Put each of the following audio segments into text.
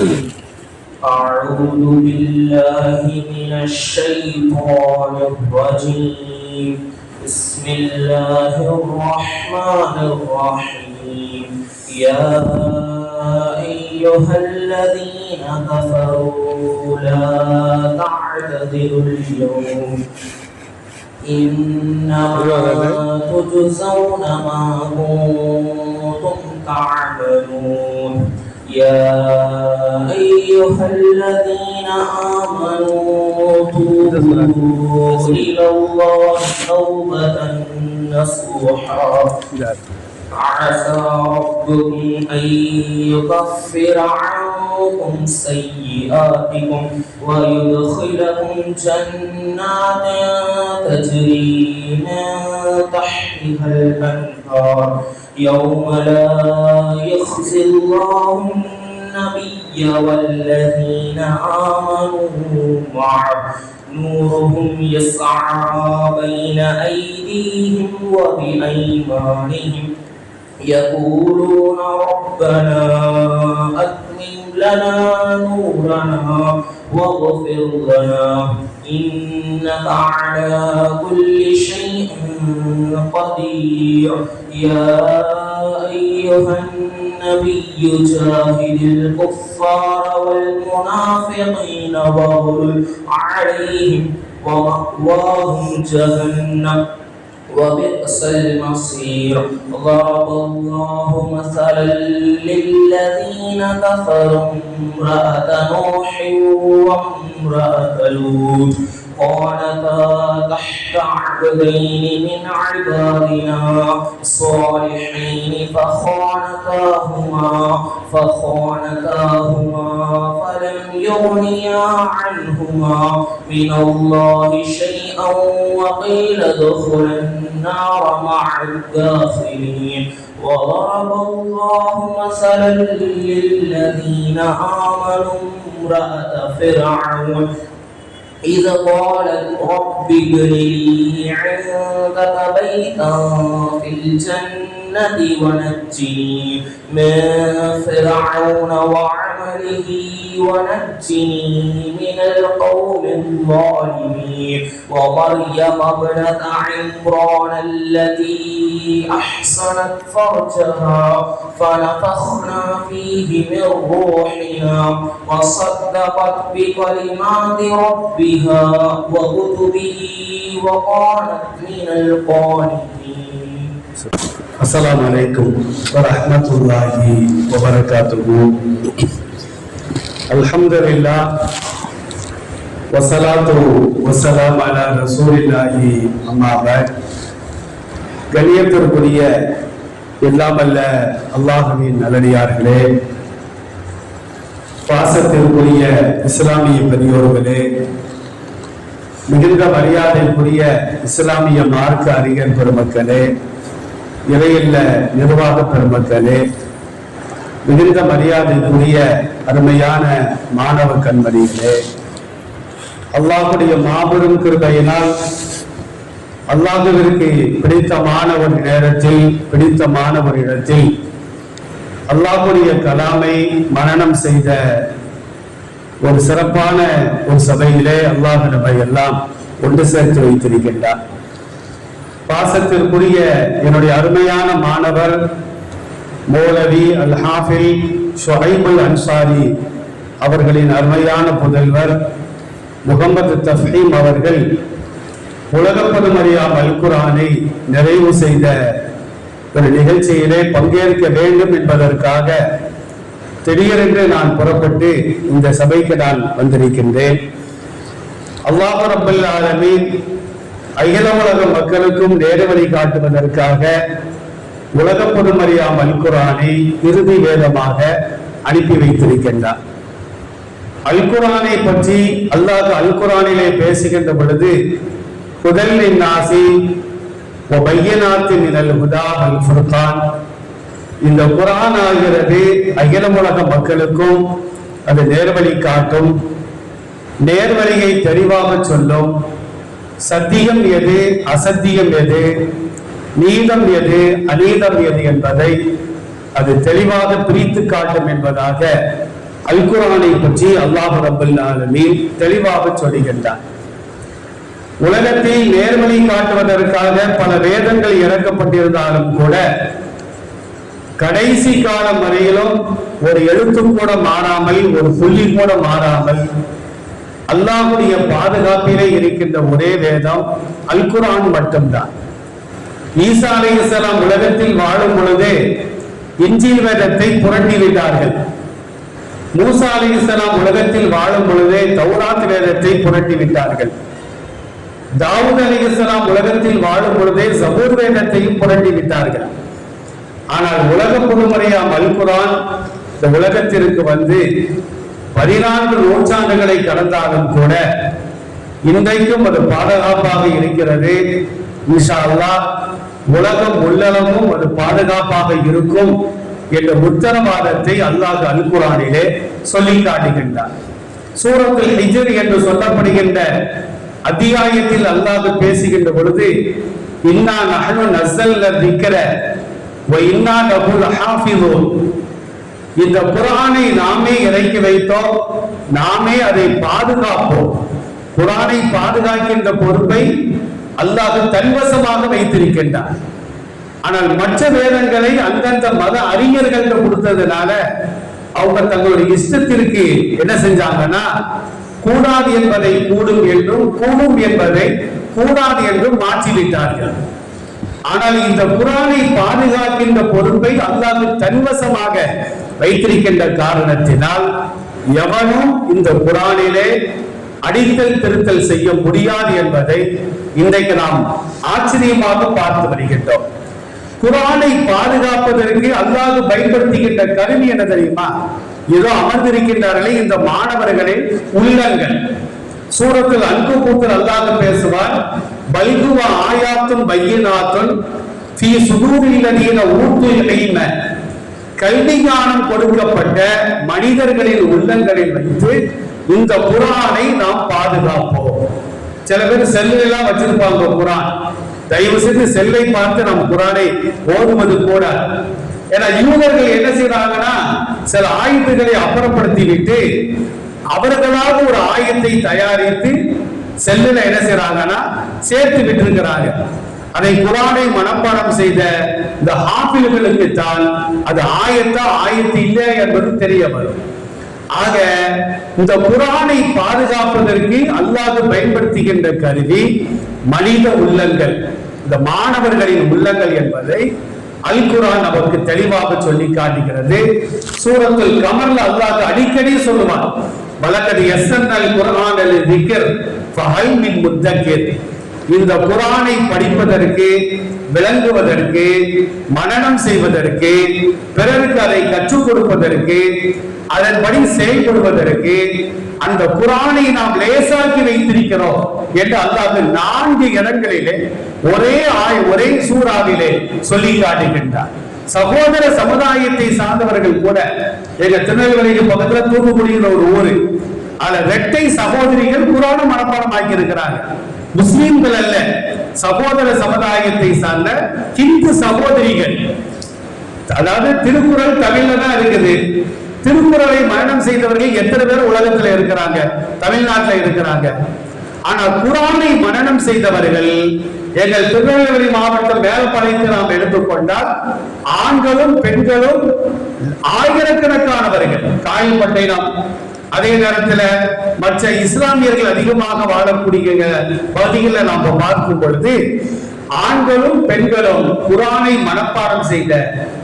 أعوذ بالله من الشيطان الرجيم. بسم الله الرحمن الرحيم. يا أيها الذين كفروا لا تعتذروا اليوم إنما تجزون ما كنتم تعملون. يا أيها الذين آمنوا توبوا إلى الله توبة نصوحا عسى ربكم أن يكفر عنكم سيئاتكم ويدخلكم جنات تجري من تحتها الأنهار يوم لا يخزي الله النبي والذين آمنوا معه نورهم يسعى بين أيديهم وبأيمانهم يقولون ربنا أتمم لنا نورنا واغفر لنا إنك على كل شيء قدير. يا أيها النبي جاهد الكفار والمنافقين واغلظ عليهم ومأواهم جهنم وبئس المصير. ضرب الله مثلا للذين كفروا امرأة نوح وامرأة لوط قالتا تحت عبدين من عبادنا الصالحين فخانتاهما فلم يغنيا عنهما من الله شيئا وقيل ادخلا النار مع الداخلين. وضرب الله مثلا للذين آمنوا امرأة فرعون إذ قالت رب ابن لي عندك بيتا في الجنة ونجني من فرعون وعمله ونجني من القوم الظالمين. ومريم ابنة عمران التي أحصنت فرجها فنفخنا فيه من روحنا وصدقت بكلمات ربها وكتبه وكانت من القانتين. السلام عليكم ورحمة الله وبركاته. الحمد لله والصلاة والسلام على رسول الله. அம்மா பாத். கண்ணியத்திற்குரிய எல்லாம் அல்ல அல்லாஹ்வின் நல்லடியார்களே, பாசத்திற்குரிய இஸ்லாமிய பெரியோர்களே, மிகுந்த மரியாதைக்குரிய இஸ்லாமிய மார்க்க அறிஞர் பெருமக்களே, இறையில்ல நிர்வாக பெருமக்களே, மிகுந்த மரியாதைக்குரிய அருமையான மாணவ கண்மணிகளே, அல்லாஹ்வுடைய மாபெரும் கிருபையினால் அல்லாஹ்விற்கு பிடித்தமான ஒரு நேரத்தில் பிடித்தமான ஒரு இடத்தில் அல்லாஹ்வுடைய கலாமை மனனம் செய்த ஒரு சிறப்பான ஒரு சபையிலே அல்லாஹ் நம்மை எல்லாம் ஒன்று சேர்த்து வைத்திருக்கின்றார். பாசத்திற்குரிய என்னுடைய அருமையான மாணவர் மௌலவி அல் ஹாஃபில் ஷுஐபுல் அன்சாரி அவர்களின் அருமையான புதல்வர் முகமது தஃஹீம் அவர்கள் உலக பொதுமறையாம் அல் குர்ஆனை நிறைவு செய்த ஒரு நிகழ்ச்சியிலே பங்கேற்க வேண்டும் என்பதற்காக திடீரென்று நான் புறப்பட்டு இந்த சபைக்கு நான் வந்திருக்கின்றேன். அல்லாஹ் ரப்பல் ஆலமீன் அகில உலக மக்களுக்கும் நேர்வழி காட்டுவதற்காக உலக பொதுமறையாம் அல் குர்ஆனை இறுதி வேதமாக அனுப்பி வைத்திருக்கின்றார். அல் குர்ஆனை பற்றி அல்லாஹ் அல் குர்ஆனிலே பேசுகின்ற பொழுது ஹுதல் லின்னாஸி வ பையினாத்தின் மினல் ஹுதா வல் ஃபுர்கான், இந்த குர்ஆன் ஆகிறது அகில உலக மக்களுக்கும் அது நேர்வழி காட்டும், நேர்வழியை தெளிவாக சொல்லும், சத்தியம் எது அசத்தியம் எது, நீதம் எது அநீதம் எது என்பதை அது தெளிவாக பிரித்து காட்டும் என்பதாக அல் குர்ஆனை பற்றி அல்லாஹ் ரப்பல் ஆலமீன் தெளிவாக சொல்லுகின்றார். உலகத்தில் நேர்வழி காட்டுவதற்காக பல வேதங்கள் இறக்கப்பட்டிருந்தாலும் கூட கடைசி காலம் வரையிலும் ஒரு எழுத்தும் கூட மாறாமல், ஒரு புள்ளி கூட மாறாமல் அல்லாஹ்வுடைய பாதுகாப்பிலே இருக்கின்ற ஒரே வேதம் அல் குர்ஆன் மட்டும்தான். ஈசா அலைஹிஸ்ஸலாம் உலகத்தில் வாழும் பொழுது இன்ஜீல் வேதத்தை புரட்டிவிட்டார்கள். மூசா அலைஹிஸ்ஸலாம் உலகத்தில் வாழும் பொழுதே தௌராத் வேதத்தை புரட்டிவிட்டார்கள். தாவூத் அலைஹிஸ்ஸலாம் உலகத்தில் வாழும் பொழுதே ஜபூர் வேதத்தையும் புரட்டிவிட்டார்கள். ஆனால் உலக பொதுமறையாம் அல் குர்ஆன் இந்த உலகத்திற்கு வந்து 14 நூற்றாண்டுகளை கடந்தாலும் கூட இன்றைக்கும் அது பாதுகாப்பாக இருக்கிறது. இன்ஷா அல்லாஹ் உலகம் உள்ளளவும் அது பாதுகாப்பாக இருக்கும் என்ற உத்தரவாதத்தை அல்லாஹ் அல் குர்ஆனிலே சொல்லி காட்டுகின்றார். சூரத்துல் ஹிஜ்ர் என்று சொல்லப்படுகின்ற அத்தியாயத்தில் அல்லாஹ் பேசுகின்ற பொழுது இன்னா நஹ்னு நஸல்னா திக்ர வ இன்னா லஹு லஹாஃபிஸூன், இந்த குர்ஆனை நாமே இறக்கி வைத்தோம், நாமே அதை பாதுகாப்போம். குர்ஆனை பாதுகாக்கின்ற பொறுப்பை அல்லாஹ் தன்வசமாக வைத்திருக்கின்றார். ஆனால் மற்ற வேதங்களை அந்தந்த மத அறிஞர்கள் கொடுத்ததுனால அவங்க தங்களுடைய இஷ்டத்திற்கு என்ன செஞ்சாங்கன்னா, கூடாது என்பதை கூடும் என்றும் கூடும் என்பதை கூடாது என்றும் மாற்றிவிட்டார்கள். ஆனால் இந்த குர்ஆனை பாதுகாக்கின்ற பொறுப்பை அல்லாஹ் தன்வசமாக வைத்திருக்கின்ற காரணத்தினால் எவனும் இந்த குர்ஆனிலே அடித்தல் திருத்தல் செய்ய முடியாது என்பதை இன்றைக்கு நாம் ஆச்சரியமாக பார்த்து வருகின்றோம். குர்ஆனை பாதுகாப்பதற்கு அல்லாஹ் பயன்படுத்துகின்ற கருவி என்ன தெரியுமா? ஏதோ அமர்ந்திருக்கின்றார்களே இந்த மாணவர்களின் உள்ளங்கள். சூரத்துல் அன்கபூத்தில் அல்லாஹ் பேசுவார், பல்குவ ஆயாத்துன் பையினாத்துன் ஃபீ சுதூரில் லதீன ஊத்துல் இல்ம, கல்வி ஞானம் கொடுக்கப்பட்ட மனிதர்களின் உள்ளங்களில் வைத்து இந்த குர்ஆனை நாம் பாதுகாப்போம். சில பேர் செல்லெல்லாம் வச்சிருப்பாங்க குர்ஆன். தயவு செய்து செல்லை பார்த்து நம் குர்ஆனை ஓதுவது கூட. ஏன்னா யூதர்கள் என்ன செய்யறாங்கன்னா, சில ஆயுதங்களை அப்புறப்படுத்தி விட்டு அவர்களாக ஒரு ஆயத்தை தயாரித்து செல்லுல என்ன செய்யறாங்கன்னா சேர்த்து விட்டு இருக்கிறாங்க. அதை குர்ஆனை மனப்பாடம் செய்த இந்த ஹாஃபில்களுக்கு தான் அது ஆயத்து இல்லை என்பது தெரிய வரும். ஆக இந்த குர்ஆனை பாதுகாப்பதற்கு அல்லாஹ் பயன்படுத்துகின்ற கருவி மனித உள்ளங்கள், இந்த மாணவர்களின் உள்ளங்கள் என்பதை அல் குர்ஆன் நமக்கு தெளிவாக சொல்லி காட்டுகிறது. சூரத்துல் கமர்ல அல்லாஹ் அடிக்கடி சொல்லுவான், வலகத் யஸ்ஸர்னல் குர்ஆன லிذிக்ர் ஃபஹல் மின் முத்தக்கிர், இந்த குர்ஆனை படிப்பதற்கு, விளங்குவதற்கு, மனனம் செய்வதற்கு, பிறருக்கு அதை கற்றுக் கொடுப்பதற்கு, அதன்படி செயல்படுவதற்கு அந்த குர்ஆனை நாம் லேசாக்கி வைத்திருக்கிறோம் என்று அல்லாஹ் 4 இடங்களிலே ஒரே சூறாவிலே சொல்லி காட்டுகின்றார். சகோதர சமுதாயத்தை சார்ந்தவர்கள் கூட, எங்க திருநெல்வேலிக்கு பக்கத்துல தூத்துக்குடிங்கிற ஒரு ஊரு, அதுல இரட்டை சகோதரிகள் குர்ஆனை மனப்பாடம் ஆக்கி இருக்கிறாங்க. முஸ்லிம்கள் அல்ல, சகோதர சமுதாயத்தை சார்ந்த ஹிந்து சகோதரிகள். அதாவது திருக்குறள் தமிழ்ல தான் இருக்குது. திருக்குறளை மரணம் செய்தவர்கள் எத்தனை பேர் உலகத்துல இருக்கிறாங்க? தமிழ்நாட்டில் இருக்கிறாங்க. ஆனா குர்ஆனை மரணம் செய்தவர்கள் எங்கள் திருநெல்வேலி மாவட்டம் மேலப்பாளையத்தை நாம் எடுத்துக்கொண்டால் ஆண்களும் பெண்களும் ஆயிரக்கணக்கானவர்கள். காயல்பட்டினம், அதே நேரத்தில் மற்ற இஸ்லாமியர்கள் அதிகமாக வாழக்கூடிய பகுதிகளில் நாம் பார்க்கும் பொழுது ஆண்களும் பெண்களும் குர்ஆனை மனப்பாடம் செய்த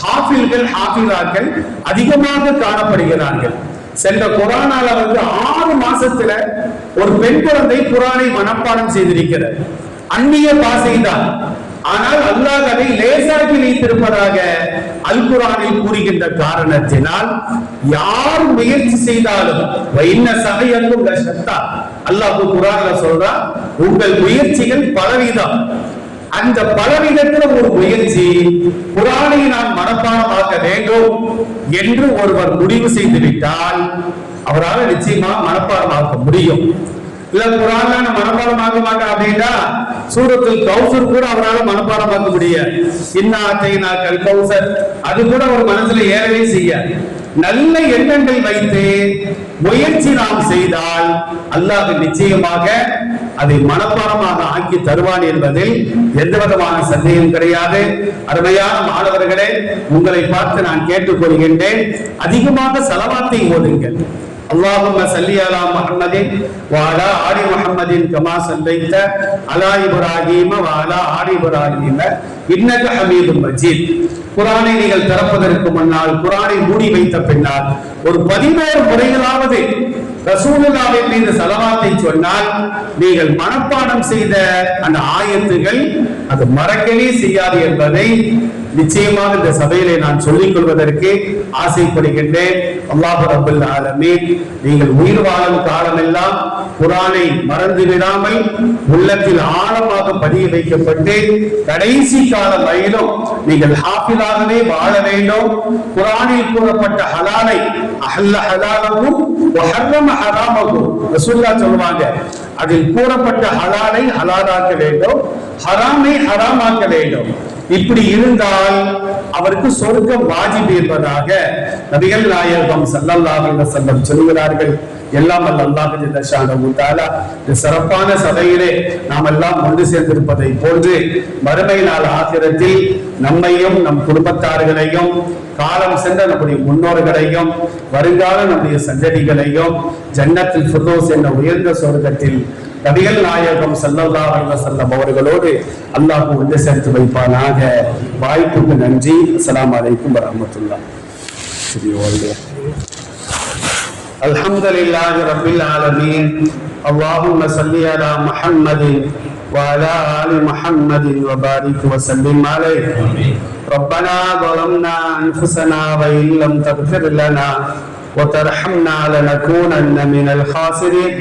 ஹாஃபில்கள், ஹாஃபிலாக்கள் அதிகமாக காணப்படுகிறார்கள். சென்ற கொரோனால 6 மாசத்துல ஒரு பெண் குழந்தை குர்ஆனை மனப்பாடம் செய்திருக்கிறார். அந்நிய பாஷை தான், ஆனால் அல்லாஹ் அதை லேசாக்கி வைத்திருப்பதாக அல் குர்ஆனில் கூறுகின்ற காரணத்தினால் யார் முயற்சி செய்தாலும் அல்லாஹ் குர்ஆன்ல சொல்றான், உங்கள் முயற்சிகள் பலவிதம். அந்த பலவிதத்துல ஒரு முயற்சி குர்ஆனை நான் மனப்பாடமாக்க வேண்டும் என்று ஒருவர் முடிவு செய்து விட்டால் அவரால் நிச்சயமா மனப்பாடமாக்க முடியும். இல்ல குர்ஆன்ல நான் மனப்பாடமாக்க மாட்டேன் அப்படின்னா சூரத்துல் கௌசர் கூட அவரால் மனப்பாடமாக்க முடியாது. இன்னா அத்தைனாக்கல் கௌசர் அது கூட ஒரு மனசுல ஏறவே செய்யாது. நல்ல எண்ணங்கள் வைத்து முயற்சி நாம் செய்தால் அல்லாஹ் நிச்சயமாக அதை மனப்பாடமாக ஆக்கி தருவான் என்பதில் எந்த விதமான சந்தேகம் கிடையாது. அருமையான மாணவர்களே, உங்களை பார்த்து நான் கேட்டுக்கொள்கின்றேன், அதிகமாக ஸலவாத்தை ஓதுங்கள். اللهم صل على محمد وعلى آل محمد كما صليت على إبراهيم وعلى آل إبراهيم إنك حميد مجيد. குர்ஆனை நீங்கள் திறப்பதற்கு முன்னால், குர்ஆனை மூடி வைத்த பின்னால் ஒரு 11 முறைகளாவது ரசூலுல்லாஹின் மீது ஸலவாத்தை சொன்னால் நீங்கள் மனப்பாடம் செய்த அந்த ஆயத்துகள் அது மறக்கவே செய்யாது என்பதை நிச்சயமாக இந்த சபையிலே நான் சொல்லிக் கொள்வதற்கு ஆசைப்படுகின்றேன். அல்லாஹ் ரப்பல் ஆலமீன் நீங்கள் உயிர் வாழும் காலமெல்லாம் குர்ஆனை மறந்து விடாமல் உள்ளத்தில் ஆழமாக பதிய வைக்கப்பட்டு கடைசி காலம் வரையிலும் நீங்கள் ஹாஃபிலாகவே வாழ வேண்டும். குர்ஆனில் கூறப்பட்ட ஹலாலை அஹல்ல ஹலாலஹு வ ஹர்ரம ஹராமஹு ரசூலுல்லாஹ் சொல்வாங்க, அதில் கூறப்பட்ட ஹலாலை ஹலாலாக்க வேண்டும், ஹராமை ஹராமாக்க வேண்டும். இப்படி இருந்தால் அவருக்கு சொர்க்கம் வாஜிப் என்பதாக நபிகள் நாயகம் ஸல்லல்லாஹு அலைஹி வஸல்லம் சொல்கிறார்கள். எல்லாம் அல்லாஹ் ஜல்ல ஷானஹு தஆலா இந்த சிறப்பான சபையிலே நாம் எல்லாம் ஒன்று சேர்ந்திருப்பதை போன்று மறுமை நாள் ஆகிரத்தில் நம்மையும் நம் குடும்பத்தார்களையும் காலம் சென்ற நம்முடைய முன்னோர்களையும் வருங்கால நம்முடைய சந்ததிகளையும் ஜன்னத்துல் ஃபிர்தௌஸ் என்ற உயர்ந்த சொர்க்கத்தில் நபிகள் நாயகம் ஸல்லல்லாஹு அலைஹி வஸல்லம் அவர்களோடு அல்லாஹ் ஒன்று சேர்த்து வைப்பானாக. வாய்ப்புக்கு நன்றி. அஸ்ஸலாமு அலைக்கும் வரஹ்மத்துல்லாஹ். அல்ஹம்துலில்லாஹி ரப்பில் ஆலமீன். அல்லாஹும்ம ஸல்லி அலா முஹம்மதின் وعلى آل محمد وبارك وسلم عليه. ربنا ظلمنا أنفسنا وإن لم تغفر لنا وترحمنا لنكونن من الخاسرين.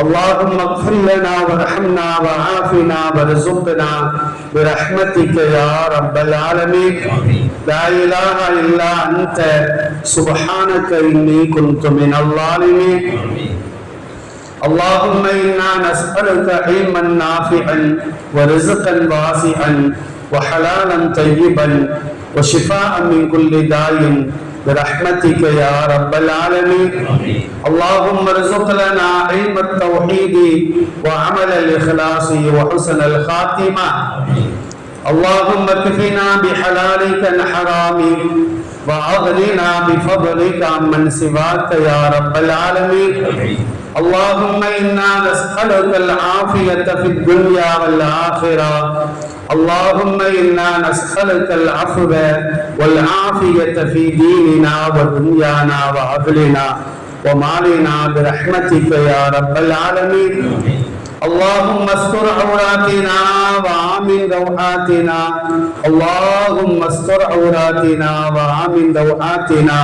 اللهم اغفر لنا وارحمنا وعافنا وارزقنا برحمتك يا رب العالمين. لا إله إلا أنت سبحانك إني كنت من الظالمين. اللهم إنا نسألك علما نافعا ورزقا واسعا وحلالا طيبا وشفاء من كل داء برحمتك يا رب العالمين. اللهم ارزق لنا علم التوحيد وعمل الإخلاص وحسن الخاتمة. اللهم اكفنا بحلالك عن حرامك وأغننا بفضلك عمن سواك يا رب العالمين. اللهم إنا نسألك العافية في الدنيا والآخرة. اللهم إنا نسألك العفو والعافية في ديننا ودنيانا وأهلنا ومالنا برحمتك يا رب العالمين. اللهم استر عوراتنا وآمن روعاتنا. اللهم استر عوراتنا وآمن روعاتنا.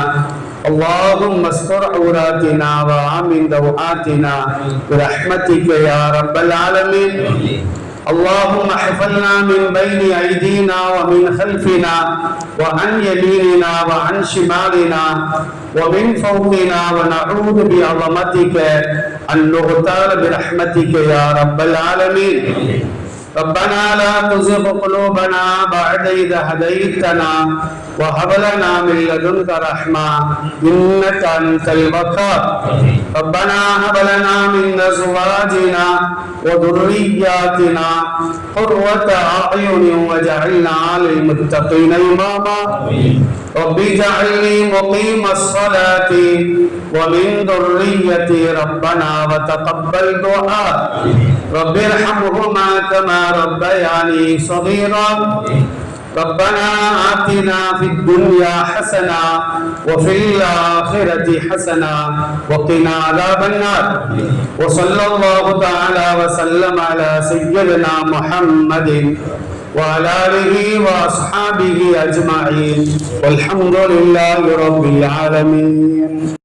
اللهم استر عوراتنا وآمن روعاتنا برحمتك يا رب العالمين. اللهم احفظنا من بين أيدينا ومن خلفنا وعن يميننا وعن شمالنا ومن فوقنا ونعوذ بعظمتك أن نغتال برحمتك يا رب العالمين. ربنا لا تزغ قلوبنا بعد إذ هديتنا وهب لنا من لدنك رحمة إنك أنت الوهاب. ربنا هب لنا من أزواجنا وذرياتنا قرة أعين واجعلنا للمتقين إماما. رب اجعلني مقيم الصلاة ومن ذريتي ربنا وتقبل دعاء. رب ارحمهما كما ربياني صغيرا. ربنا آتنا في الدنيا حسنة وفي الآخرة حسنة وقنا عذاب النار. وصلى الله تعالى وسلم على سيدنا محمد وعلى آله وأصحابه أجمعين والحمد لله رب العالمين.